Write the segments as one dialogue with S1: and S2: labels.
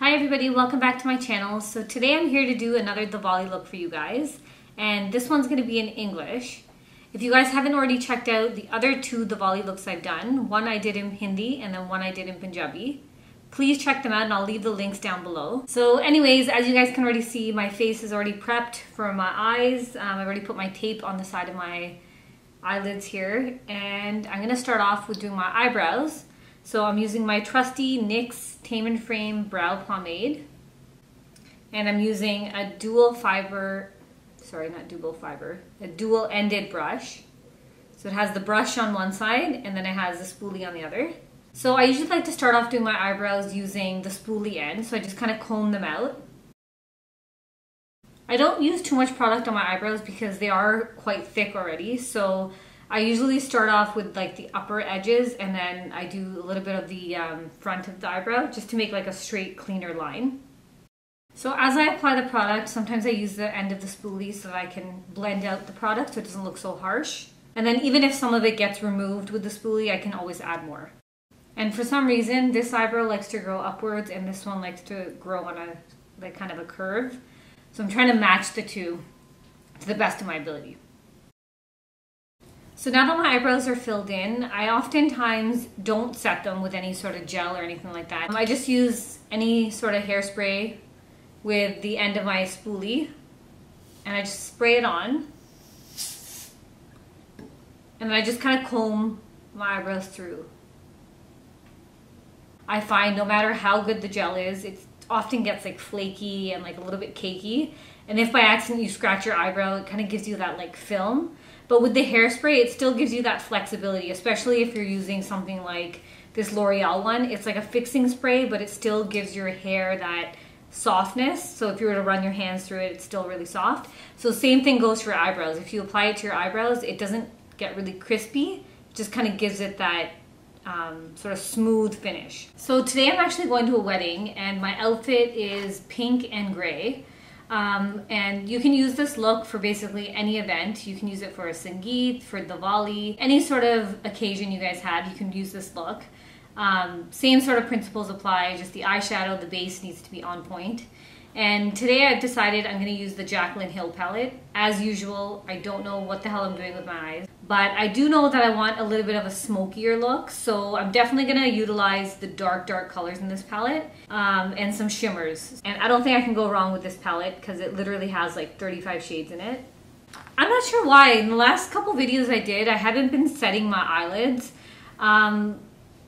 S1: Hi everybody, welcome back to my channel. So today I'm here to do another Diwali look for you guys, and this one's going to be in English. If you guys haven't already checked out the other two Diwali looks I've done, one I did in Hindi and then one I did in Punjabi, please check them out and I'll leave the links down below. So anyways, as you guys can already see, my face is already prepped for my eyes. I've already put my tape on the side of my eyelids here, and I'm going to start off with doing my eyebrows. So I'm using my trusty NYX Tame and Frame Brow Pomade, and I'm using a dual ended brush. So it has the brush on one side and then it has the spoolie on the other. So I usually like to start off doing my eyebrows using the spoolie end, so I just kind of comb them out. I don't use too much product on my eyebrows because they are quite thick already, so I usually start off with like the upper edges and then I do a little bit of the front of the eyebrow just to make like a straight, cleaner line. So as I apply the product, sometimes I use the end of the spoolie so that I can blend out the product so it doesn't look so harsh. And then even if some of it gets removed with the spoolie, I can always add more. And for some reason, this eyebrow likes to grow upwards and this one likes to grow on a like kind of a curve. So I'm trying to match the two to the best of my ability. So now that my eyebrows are filled in, I oftentimes don't set them with any sort of gel or anything like that. I just use any sort of hairspray with the end of my spoolie and I just spray it on. And then I just kind of comb my eyebrows through. I find no matter how good the gel is, it often gets like flaky and like a little bit cakey. And if by accident you scratch your eyebrow, it kind of gives you that like film. But with the hairspray, it still gives you that flexibility, especially if you're using something like this L'Oreal one. It's like a fixing spray, but it still gives your hair that softness. So if you were to run your hands through it, it's still really soft. So same thing goes for your eyebrows. If you apply it to your eyebrows, it doesn't get really crispy. It just kind of gives it that sort of smooth finish. So today I'm actually going to a wedding and my outfit is pink and gray. And you can use this look for basically any event. You can use it for a Sangeet, for Diwali, any sort of occasion you guys have, you can use this look. Same sort of principles apply, just the eyeshadow, the base needs to be on point. And today I've decided I'm going to use the Jaclyn Hill palette. As usual, I don't know what the hell I'm doing with my eyes, but I do know that I want a little bit of a smokier look, so I'm definitely going to utilize the dark colors in this palette and some shimmers. And I don't think I can go wrong with this palette because it literally has like 35 shades in it. I'm not sure why. In the last couple videos I did, I haven't been setting my eyelids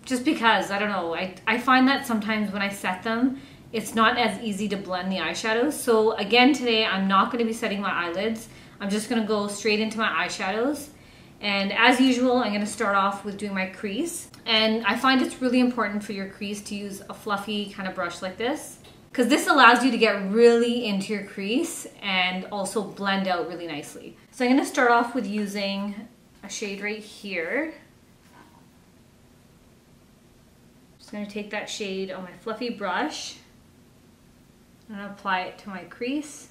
S1: just because, I don't know, I find that sometimes when I set them, it's not as easy to blend the eyeshadows. So again, today I'm not going to be setting my eyelids. I'm just going to go straight into my eyeshadows. And as usual, I'm going to start off with doing my crease. And I find it's really important for your crease to use a fluffy kind of brush like this, because this allows you to get really into your crease and also blend out really nicely. So I'm going to start off with using a shade right here. Just going to take that shade on my fluffy brush and apply it to my crease.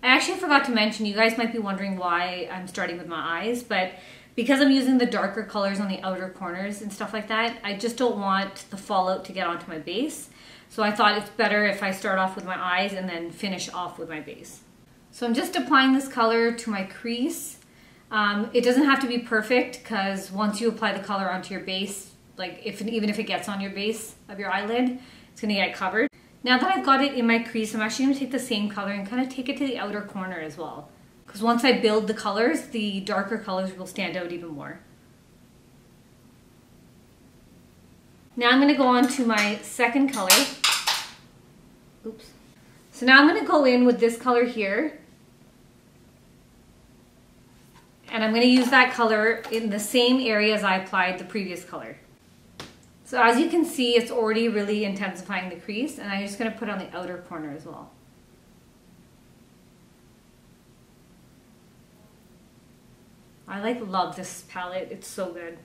S1: I actually forgot to mention, you guys might be wondering why I'm starting with my eyes, but because I'm using the darker colors on the outer corners and stuff like that, I just don't want the fallout to get onto my base. So I thought it's better if I start off with my eyes and then finish off with my base. So I'm just applying this color to my crease. It doesn't have to be perfect because once you apply the color onto your base, like even if it gets on your base of your eyelid, it's going to get covered. Now that I've got it in my crease, I'm actually going to take the same color and kind of take it to the outer corner as well. Because once I build the colors, the darker colors will stand out even more. Now I'm going to go on to my second color. Oops. So now I'm going to go in with this color here. And I'm going to use that color in the same area as I applied the previous color. So as you can see, it's already really intensifying the crease, and I'm just going to put it on the outer corner as well. I love this palette, it's so good.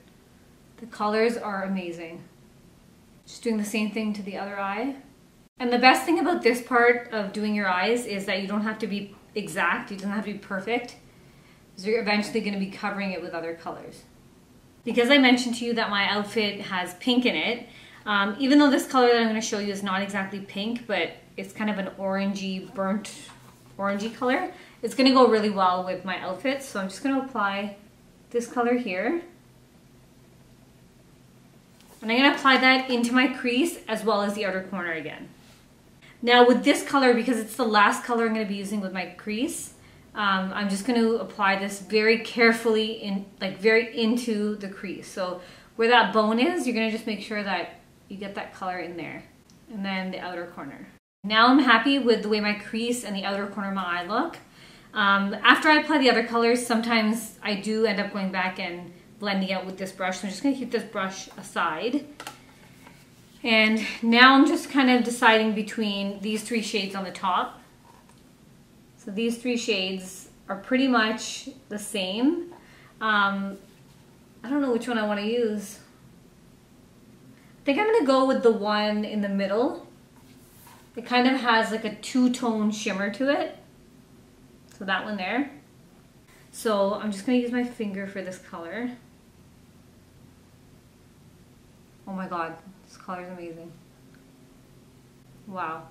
S1: The colors are amazing. Just doing the same thing to the other eye. And the best thing about this part of doing your eyes is that you don't have to be exact, it doesn't have to be perfect. So you're eventually going to be covering it with other colors. Because I mentioned to you that my outfit has pink in it, Even though this color that I'm going to show you is not exactly pink, but it's kind of an orangey, burnt orangey color, it's going to go really well with my outfits. So I'm just going to apply this color here. And I'm going to apply that into my crease as well as the outer corner again. Now with this color, because it's the last color I'm going to be using with my crease, I'm just going to apply this very carefully, very into the crease. So where that bone is, you're going to just make sure that you get that color in there. And then the outer corner. Now I'm happy with the way my crease and the outer corner of my eye look. After I apply the other colors, sometimes I do end up going back and blending out with this brush. So I'm just going to keep this brush aside. And now I'm just kind of deciding between these three shades on the top. So these three shades are pretty much the same. I don't know which one I want to use. I think I'm going to go with the one in the middle. It kind of has like a two-tone shimmer to it. So that one there. So I'm just going to use my finger for this color. Oh my god, this color is amazing. Wow.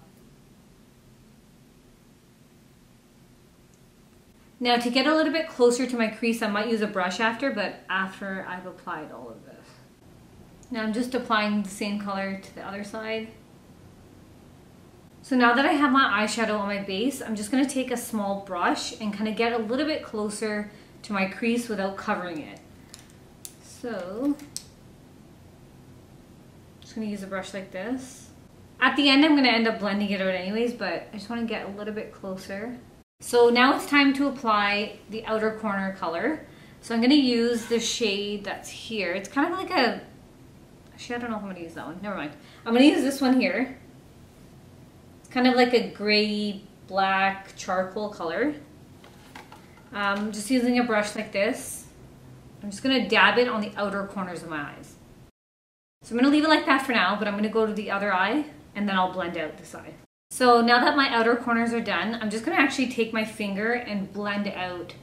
S1: Now to get a little bit closer to my crease, I might use a brush after, but after I've applied all of this. Now I'm just applying the same color to the other side. So now that I have my eyeshadow on my base, I'm just going to take a small brush and kind of get a little bit closer to my crease without covering it. So just going to use a brush like this. At the end I'm going to end up blending it out anyways, but I just want to get a little bit closer. So now it's time to apply the outer corner color. So I'm going to use the shade that's here. It's kind of like a, actually I don't know if I'm going to use that one. Never mind. I'm going to use this one here. It's kind of like a gray, black, charcoal color. Just using a brush like this. I'm just going to dab it on the outer corners of my eyes. So I'm going to leave it like that for now, but I'm going to go to the other eye and then I'll blend out this eye. So now that my outer corners are done, I'm just going to actually take my finger and blend out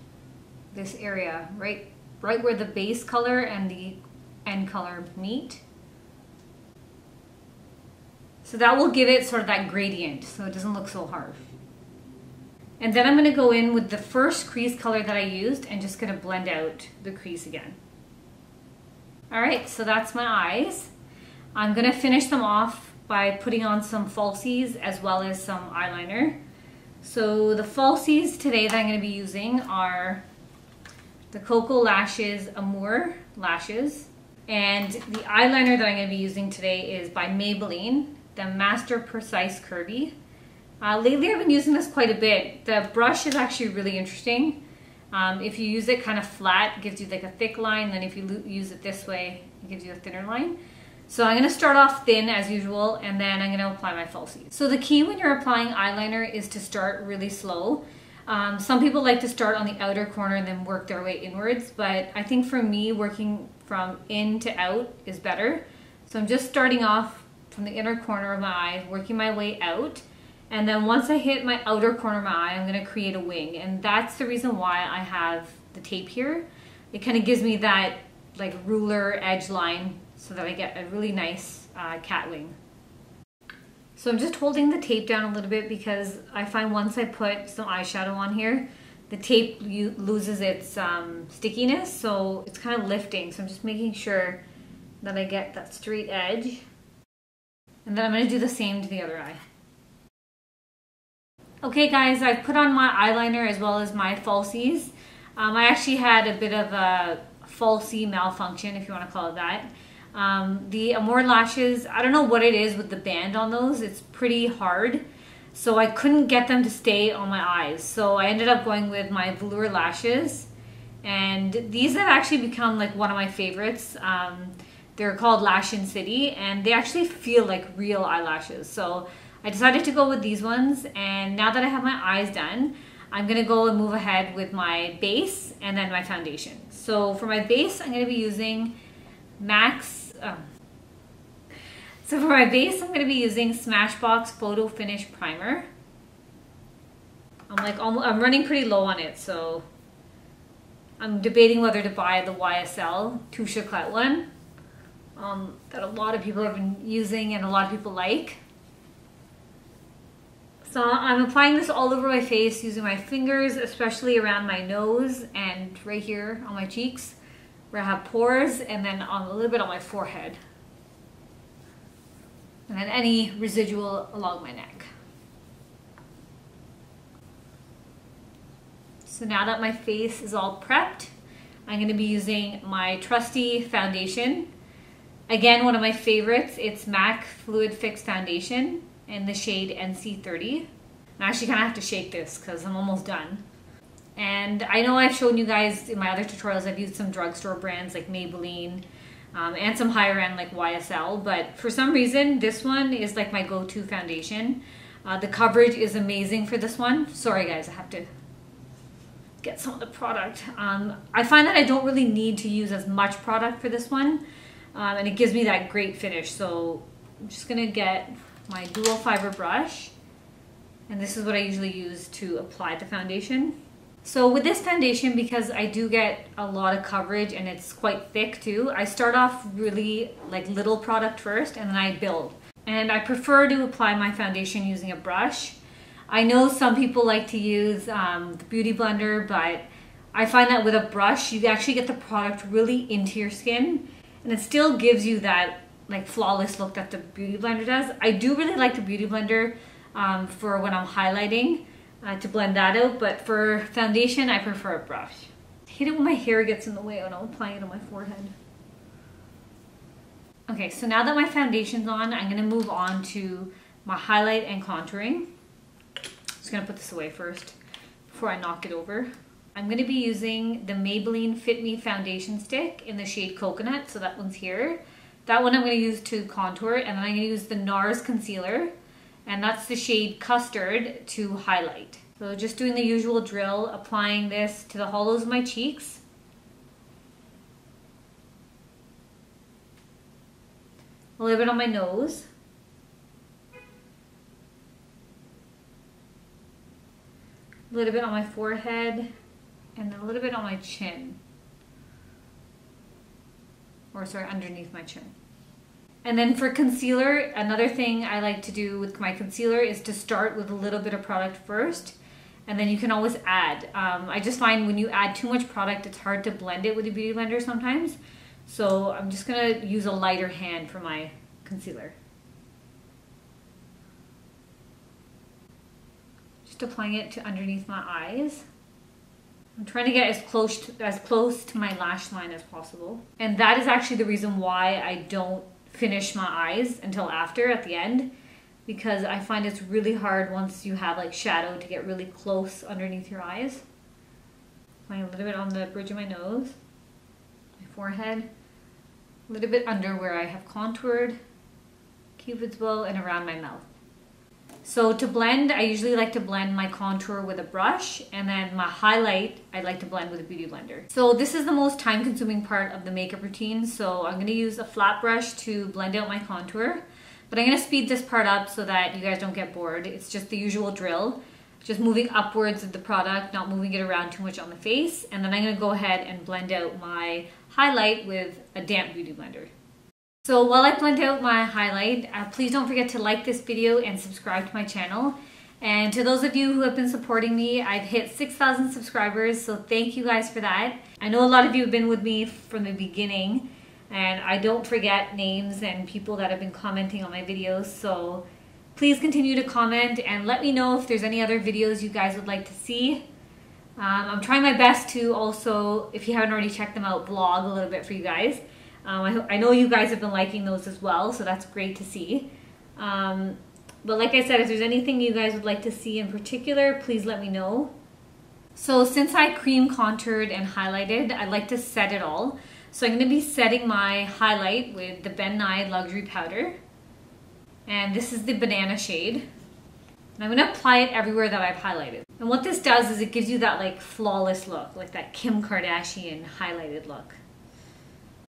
S1: this area, right where the base color and the end color meet. So that will give it sort of that gradient so it doesn't look so harsh. And then I'm going to go in with the first crease color that I used and just going to blend out the crease again. Alright, so that's my eyes. I'm going to finish them off by putting on some falsies as well as some eyeliner. So the falsies today that I'm going to be using are the Coco Lashes Amour lashes. And the eyeliner that I'm going to be using today is by Maybelline, the Master Precise Curvy. Lately I've been using this quite a bit. The brush is actually really interesting. If you use it kind of flat, it gives you like a thick line. Then if you use it this way, it gives you a thinner line. So I'm going to start off thin as usual, and then I'm going to apply my falsies. So the key when you're applying eyeliner is to start really slow. Some people like to start on the outer corner and then work their way inwards, but I think for me, working from in to out is better. So I'm just starting off from the inner corner of my eye, working my way out, and then once I hit my outer corner of my eye, I'm going to create a wing, and that's the reason why I have the tape here. It kind of gives me that like ruler edge line so that I get a really nice cat wing. So I'm just holding the tape down a little bit because I find once I put some eyeshadow on here, the tape loses its stickiness, so it's kind of lifting. So I'm just making sure that I get that straight edge. And then I'm going to do the same to the other eye. Okay guys, I've put on my eyeliner as well as my falsies. I actually had a bit of a falsie malfunction, if you want to call it that. The Amour lashes, I don't know what it is with the band on those. It's pretty hard. So I couldn't get them to stay on my eyes. So I ended up going with my velour lashes. And these have actually become like one of my favorites. They're called Lash in City, and they actually feel like real eyelashes. So I decided to go with these ones, and now that I have my eyes done, I'm going to go and move ahead with my base and then my foundation. So for my base, I'm going to be using So for my base, I'm going to be using Smashbox Photo Finish Primer. I'm running pretty low on it, so I'm debating whether to buy the YSL Touche Éclat one that a lot of people have been using and a lot of people like. So I'm applying this all over my face using my fingers, especially around my nose and right here on my cheeks where I have pores, and then on a little bit on my forehead. And then any residual along my neck. So now that my face is all prepped, I'm going to be using my trusty foundation. Again, one of my favorites, it's MAC Fluid Fix Foundation in the shade NC30. I actually kind of have to shake this because I'm almost done. And I know I've shown you guys in my other tutorials, I've used some drugstore brands like Maybelline and some higher end like YSL, but for some reason this one is like my go-to foundation. The coverage is amazing for this one. Sorry guys, I have to get some of the product. I find that I don't really need to use as much product for this one, and it gives me that great finish. So I'm just gonna get my dual fiber brush, and this is what I usually use to apply the foundation. So with this foundation, because I do get a lot of coverage and it's quite thick too, I start off really like little product first and then I build. And I prefer to apply my foundation using a brush. I know some people like to use the Beauty Blender, but I find that with a brush, you actually get the product really into your skin, and it still gives you that like flawless look that the Beauty Blender does. I do really like the Beauty Blender for when I'm highlighting to blend that out, but for foundation, I prefer a brush. I hate it when my hair gets in the way when I'm applying it on my forehead. Okay, so now that my foundation's on, I'm gonna move on to my highlight and contouring. Just gonna put this away first before I knock it over. I'm gonna be using the Maybelline Fit Me foundation stick in the shade Coconut, so that one's here. That one I'm gonna use to contour, and then I'm gonna use the NARS concealer, and that's the shade Custard to highlight. So just doing the usual drill, applying this to the hollows of my cheeks. A little bit on my nose. A little bit on my forehead, and a little bit on my chin. Or sorry, underneath my chin. And then for concealer, another thing I like to do with my concealer is to start with a little bit of product first, and then you can always add. I just find when you add too much product, it's hard to blend it with a Beauty Blender sometimes. So I'm just gonna use a lighter hand for my concealer. Just applying it to underneath my eyes. I'm trying to get as close to my lash line as possible. And that is actually the reason why I don't finish my eyes until after at the end, because I find it's really hard once you have like shadow to get really close underneath your eyes. Applying a little bit on the bridge of my nose, my forehead, a little bit under where I have contoured, Cupid's bow, and around my mouth. So to blend, I usually like to blend my contour with a brush, and then my highlight, I like to blend with a Beauty Blender. So this is the most time consuming part of the makeup routine. So I'm gonna use a flat brush to blend out my contour, but I'm gonna speed this part up so that you guys don't get bored. It's just the usual drill, just moving upwards of the product, not moving it around too much on the face. And then I'm gonna go ahead and blend out my highlight with a damp Beauty Blender. So while I blend out my highlight, please don't forget to like this video and subscribe to my channel. And to those of you who have been supporting me, I've hit 6,000 subscribers, so thank you guys for that. I know a lot of you have been with me from the beginning, and I don't forget names and people that have been commenting on my videos, so please continue to comment and let me know if there's any other videos you guys would like to see. I'm trying my best to also, if you haven't already checked them out, vlog a little bit for you guys. I know you guys have been liking those as well, so that's great to see. But like I said, if there's anything you guys would like to see in particular, please let me know. So since I cream contoured and highlighted, I like to set it all. So I'm going to be setting my highlight with the Ben Nye Luxury Powder. And this is the banana shade. And I'm going to apply it everywhere that I've highlighted. And what this does is it gives you that like flawless look, like that Kim Kardashian highlighted look.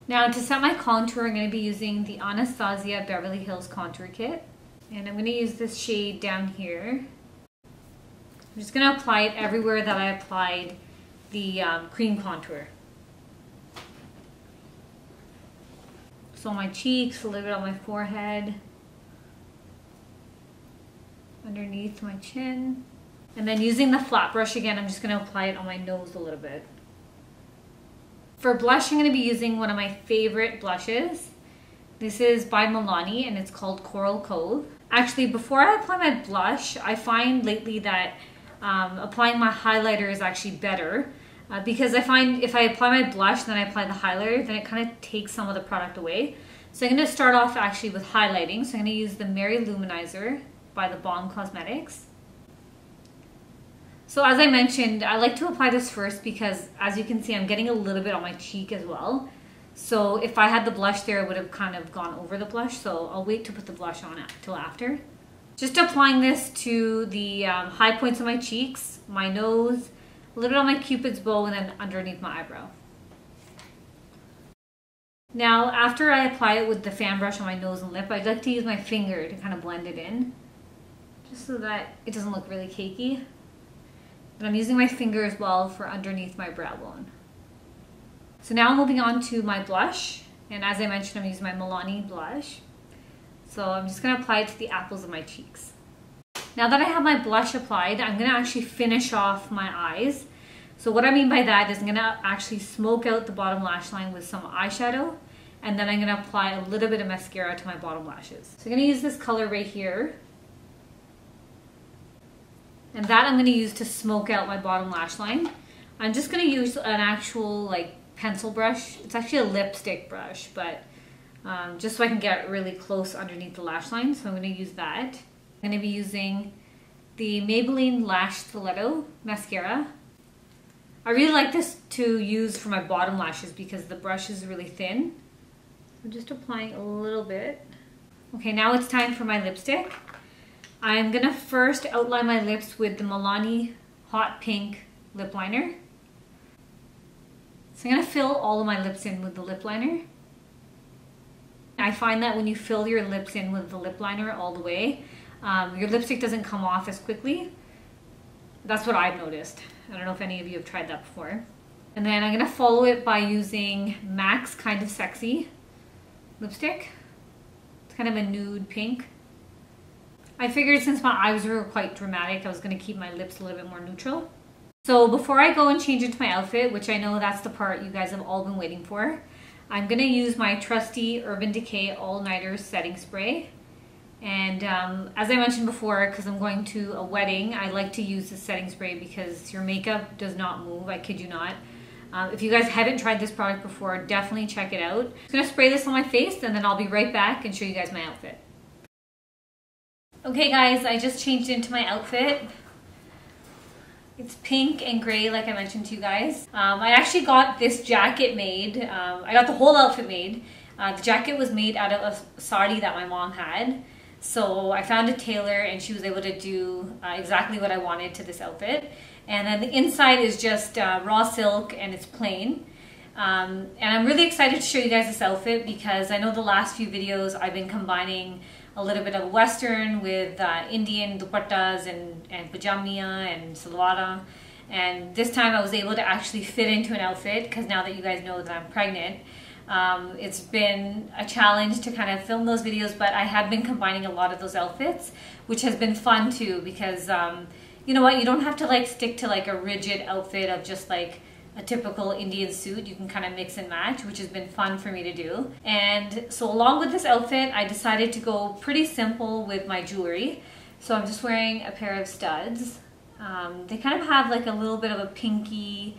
S1: Now to set my contour, I'm going to be using the Anastasia Beverly Hills Contour Kit. And I'm going to use this shade down here. I'm just going to apply it everywhere that I applied the cream contour. So on my cheeks, a little bit on my forehead, underneath my chin. And then using the flat brush again, I'm just going to apply it on my nose a little bit. For blush, I'm going to be using one of my favorite blushes. This is by Milani and it's called Coral Cove. Actually, before I apply my blush, I find lately that applying my highlighter is actually better. Because I find if I apply my blush, then I apply the highlighter, then it kind of takes some of the product away. So I'm going to start off actually with highlighting. So I'm going to use the Mary Luminizer by the Balm Cosmetics. So as I mentioned, I like to apply this first because as you can see, I'm getting a little bit on my cheek as well. So if I had the blush there, it would have kind of gone over the blush. So I'll wait to put the blush on till after. Just applying this to the high points of my cheeks, my nose, a little bit on my cupid's bow, and then underneath my eyebrow. Now, after I apply it with the fan brush on my nose and lip, I'd like to use my finger to kind of blend it in, just so that it doesn't look really cakey. But I'm using my finger as well for underneath my brow bone. So now I'm moving on to my blush, and as I mentioned, I'm using my Milani blush. So I'm just going to apply it to the apples of my cheeks. Now that I have my blush applied, I'm going to actually finish off my eyes. So what I mean by that is I'm going to actually smoke out the bottom lash line with some eyeshadow, and then I'm going to apply a little bit of mascara to my bottom lashes. So I'm going to use this color right here, and that I'm going to use to smoke out my bottom lash line. I'm just going to use an actual like pencil brush. It's actually a lipstick brush, but just so I can get really close underneath the lash line. So I'm going to use that. I'm going to be using the Maybelline Lash Stiletto Mascara. I really like this to use for my bottom lashes because the brush is really thin. I'm just applying a little bit. Okay, now it's time for my lipstick. I'm going to first outline my lips with the Milani Hot Pink Lip Liner. So I'm going to fill all of my lips in with the lip liner. I find that when you fill your lips in with the lip liner all the way, your lipstick doesn't come off as quickly. That's what I've noticed. I don't know if any of you have tried that before. And then I'm going to follow it by using MAC's Kind of Sexy lipstick. It's kind of a nude pink. I figured since my eyes were quite dramatic, I was going to keep my lips a little bit more neutral. So before I go and change into my outfit, which I know that's the part you guys have all been waiting for, I'm going to use my trusty Urban Decay All Nighter Setting Spray. And as I mentioned before, because I'm going to a wedding, I like to use this setting spray because your makeup does not move, I kid you not. If you guys haven't tried this product before, definitely check it out. I'm just going to spray this on my face and then I'll be right back and show you guys my outfit. Okay guys, I just changed into my outfit. It's pink and gray like I mentioned to you guys. I actually got this jacket made. I got the whole outfit made. The jacket was made out of a saree that my mom had. So I found a tailor and she was able to do exactly what I wanted to this outfit. And then the inside is just raw silk and it's plain. And I'm really excited to show you guys this outfit because I know the last few videos I've been combining a little bit of Western with Indian dupattas and pajamia and salwara. And this time I was able to actually fit into an outfit because now that you guys know that I'm pregnant, it's been a challenge to kind of film those videos, but I have been combining a lot of those outfits, which has been fun too because you know what, you don't have to like stick to like a rigid outfit of just like a typical Indian suit. You can kind of mix and match, which has been fun for me to do. And so along with this outfit, I decided to go pretty simple with my jewelry. So I'm just wearing a pair of studs. They kind of have like a little bit of a pinky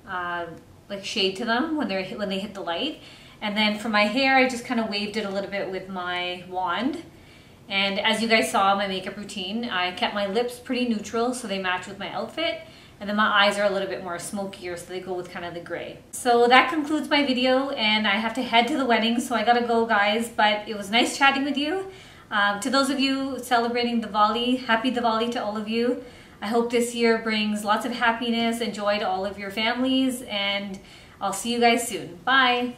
S1: like shade to them when they hit the light. And then for my hair, I just kind of waved it a little bit with my wand. And as you guys saw my makeup routine, I kept my lips pretty neutral so they match with my outfit. And then my eyes are a little bit more smokier, so they go with kind of the gray. So that concludes my video, and I have to head to the wedding, so I gotta go, guys. But it was nice chatting with you. To those of you celebrating Diwali, happy Diwali to all of you. I hope this year brings lots of happiness and joy to all of your families, and I'll see you guys soon. Bye!